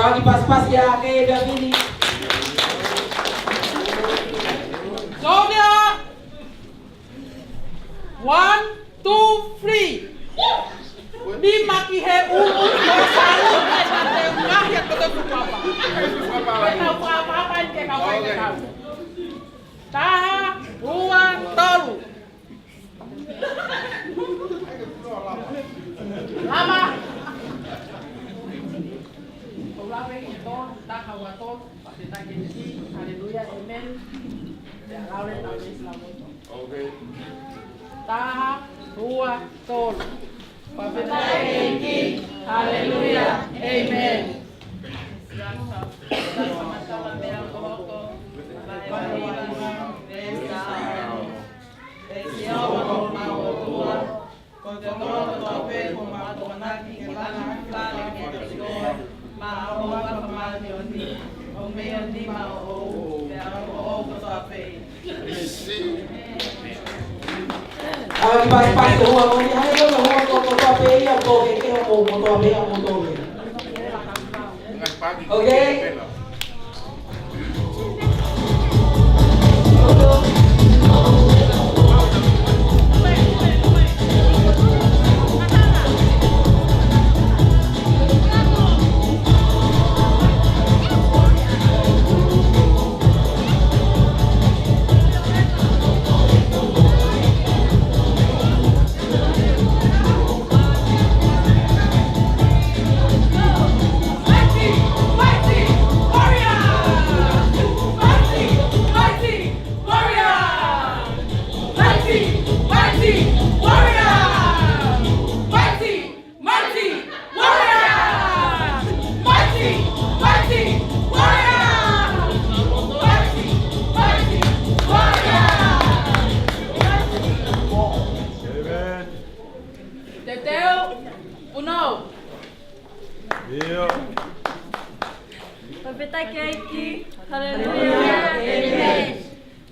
Bagi pas-pas ya, kayak Davini. Sonia! 1, 2, 3. Di maki he selalu yang betul apa? Tahu apa yang kau tahu? Taha, ruang, tolu. Lama. Ulawe itu tak kawaton, pasti tak gini. Haleluya, amen. Ya, lawan selamat. Okay. Taha, ruang, tolu. Haleluya, amen. Bagi pas-pas ya, huwag mo ni ayo na huwag ko motobe ya, toge ke mo motobe ya motobe. Okay?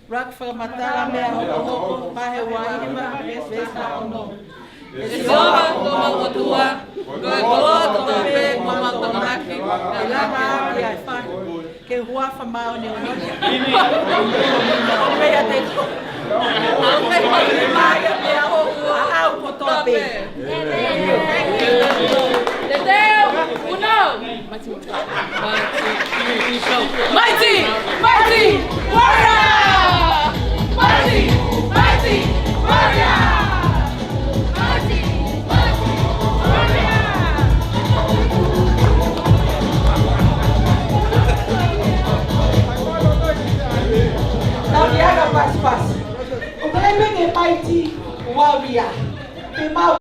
Rock for matala me ho pahe wai ma besa ono. Esoba toma otua, goa toma pe mama tomaki, elama ya fa ke hua fa ma oni ono. Me ya te. Ame ko ma ya te ho au ko tope. Dedeu, uno. Mighty, mighty, warrior! Mighty, mighty, warrior! Mighty, mighty, warrior! Tapi ada pas-pas. Ukay may mighty warrior.